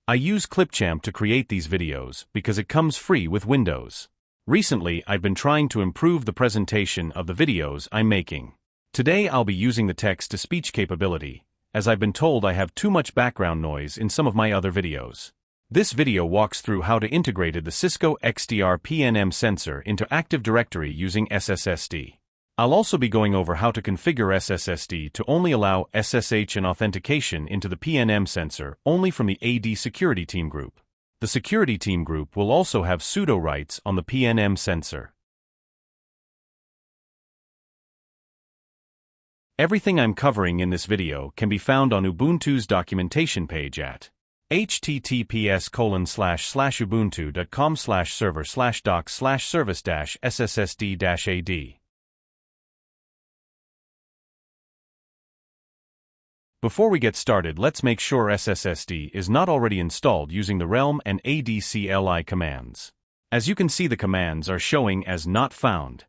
I use Clipchamp to create these videos because it comes free with Windows. Recently, I've been trying to improve the presentation of the videos I'm making. Today I'll be using the text-to-speech capability, as I've been told I have too much background noise in some of my other videos. This video walks through how to integrate the Cisco XDR PNM Sensor into Active Directory using SSSD. I'll also be going over how to configure SSSD to only allow SSH and authentication into the PNM Sensor only from the AD SecurityTeam group. The SecurityTeam group will also have sudo rights on the PNM Sensor. Everything I'm covering in this video can be found on Ubuntu's documentation page at https://ubuntu.com/server/docs/service-SSSD-AD. Before we get started, let's make sure SSSD is not already installed using the realm and adcli commands. As you can see, the commands are showing as not found.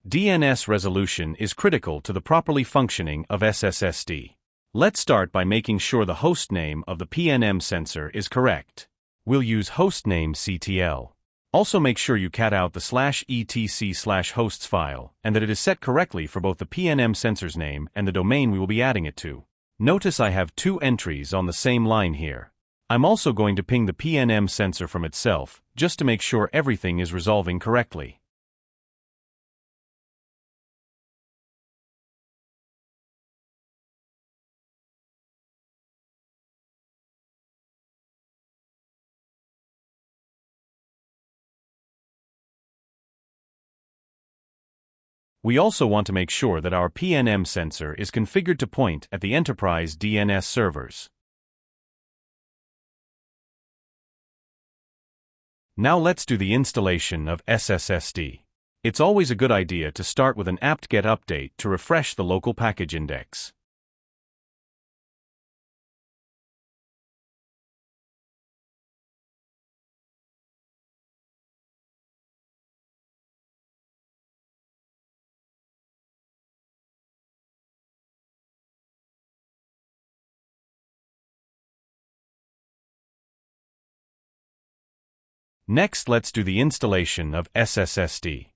DNS resolution is critical to the properly functioning of SSSD. Let's start by making sure the hostname of the PNM sensor is correct. We'll use hostname CTL. Also make sure you cat out the /etc/hosts file and that it is set correctly for both the PNM sensor's name and the domain we will be adding it to. Notice I have two entries on the same line here. I'm also going to ping the PNM sensor from itself, just to make sure everything is resolving correctly. We also want to make sure that our PNM sensor is configured to point at the enterprise DNS servers. Now let's do the installation of SSSD. It's always a good idea to start with an apt-get update to refresh the local package index. Next, let's do the installation of SSSD.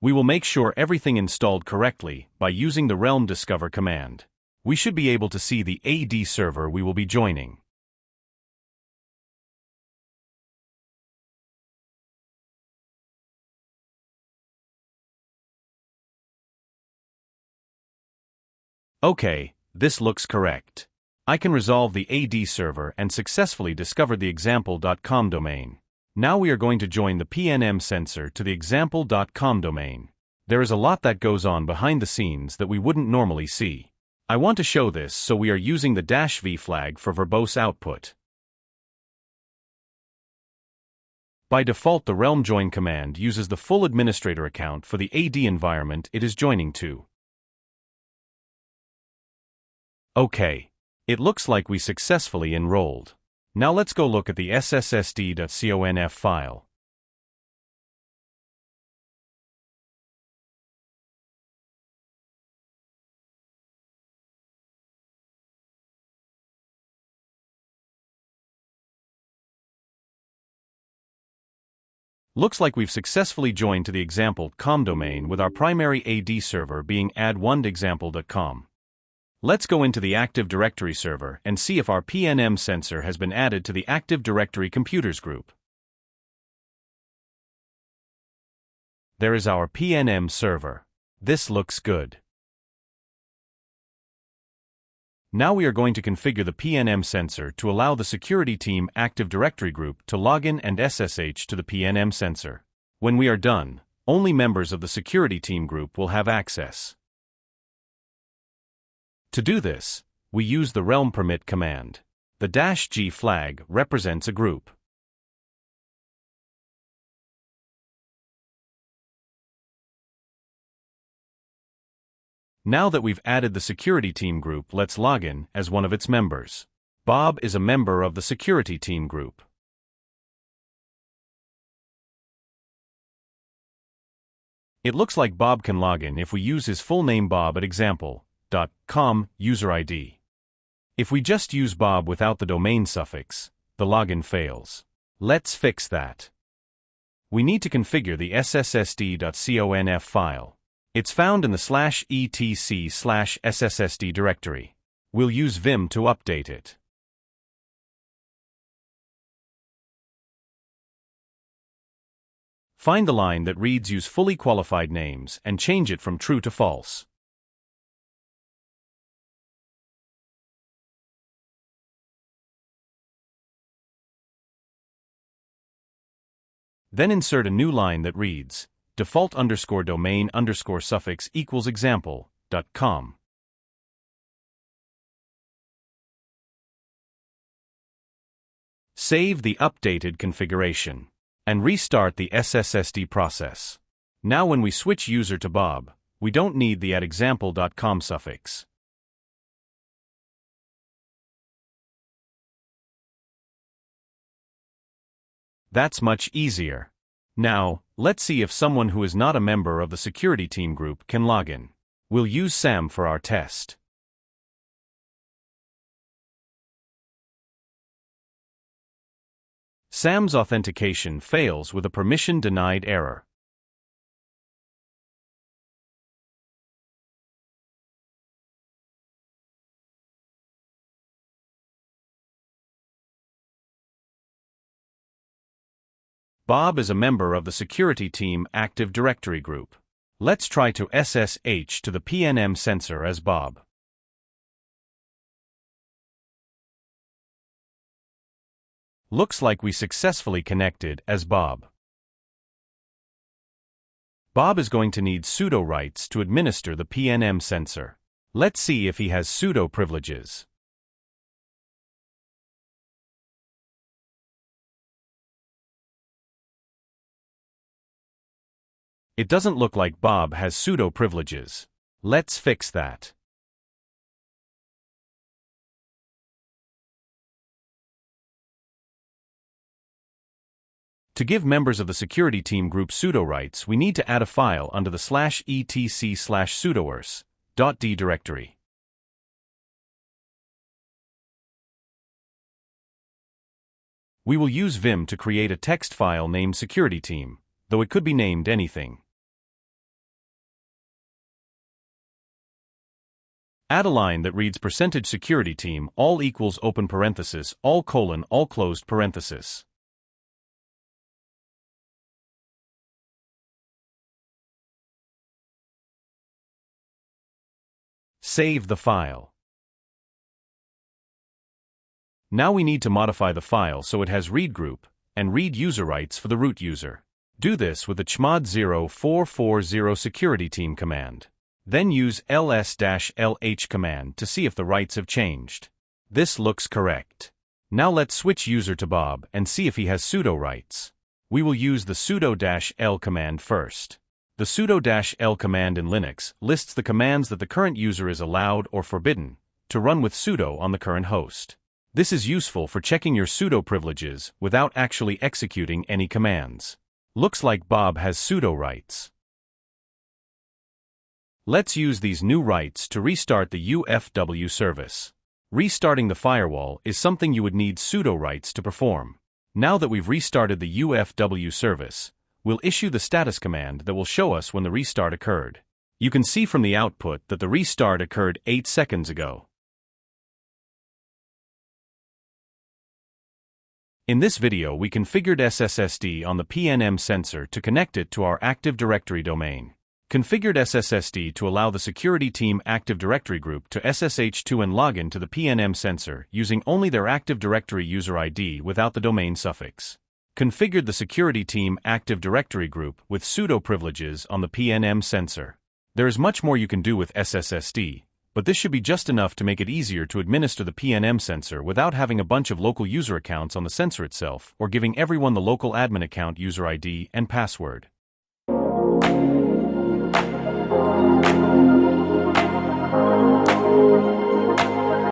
We will make sure everything installed correctly by using the realm discover command. We should be able to see the AD server we will be joining. Okay, this looks correct. I can resolve the AD server and successfully discover the example.com domain. Now we are going to join the PNM sensor to the example.com domain. There is a lot that goes on behind the scenes that we wouldn't normally see. I want to show this, so we are using the -v flag for verbose output. By default, the realm join command uses the full administrator account for the AD environment it is joining to. Okay. It looks like we successfully enrolled. Now let's go look at the sssd.conf file. Looks like we've successfully joined to the example.com domain with our primary AD server being add1example.com. Let's go into the Active Directory server and see if our PNM sensor has been added to the Active Directory computers group. There is our PNM server. This looks good. Now we are going to configure the PNM sensor to allow the SecurityTeam Active Directory group to log in and SSH to the PNM sensor. When we are done, only members of the SecurityTeam group will have access. To do this, we use the realm permit command. The -g flag represents a group. Now that we've added the SecurityTeam group, let's log in as one of its members. Bob is a member of the SecurityTeam group. It looks like Bob can log in if we use his full name Bob at example.com user ID. If we just use Bob without the domain suffix, the login fails. Let's fix that. We need to configure the SSSD.conf file. It's found in the /etc/SSSD directory. We'll use vim to update it. Find the line that reads use fully qualified names and change it from true to false. Then insert a new line that reads default_domain_suffix equals example.com. Save the updated configuration and restart the SSSD process. Now when we switch user to Bob, we don't need the @example.com suffix. That's much easier. Now, let's see if someone who is not a member of the SecurityTeam group can log in. We'll use Sam for our test. Sam's authentication fails with a permission-denied error. Bob is a member of the SecurityTeam Active Directory group. Let's try to SSH to the PNM Sensor as Bob. Looks like we successfully connected as Bob. Bob is going to need sudo rights to administer the PNM Sensor. Let's see if he has sudo privileges. It doesn't look like Bob has sudo privileges. Let's fix that. To give members of the SecurityTeam group sudo rights, we need to add a file under the /etc/sudoers.d directory. We will use vim to create a text file named SecurityTeam, though it could be named anything. Add a line that reads %SecurityTeam all equals open parenthesis all colon all closed parenthesis. Save the file. Now we need to modify the file so it has read group and read user rights for the root user. Do this with the chmod 0440 SecurityTeam command. Then use ls-lh command to see if the rights have changed. This looks correct. Now let's switch user to Bob and see if he has sudo rights. We will use the sudo-l command first. The sudo-l command in Linux lists the commands that the current user is allowed or forbidden to run with sudo on the current host. This is useful for checking your sudo privileges without actually executing any commands. Looks like Bob has sudo rights. Let's use these new rights to restart the UFW service. Restarting the firewall is something you would need sudo rights to perform. Now that we've restarted the UFW service, we'll issue the status command that will show us when the restart occurred. You can see from the output that the restart occurred 8 seconds ago. In this video, we configured SSSD on the PNM Sensor to connect it to our Active Directory domain. Configured SSSD to allow the SecurityTeam Active Directory group to SSH to and log in to the PNM Sensor using only their Active Directory user ID without the domain suffix. Configured the SecurityTeam Active Directory group with sudo privileges on the PNM Sensor. There is much more you can do with SSSD, but this should be just enough to make it easier to administer the PNM Sensor without having a bunch of local user accounts on the sensor itself or giving everyone the local admin account user ID and password.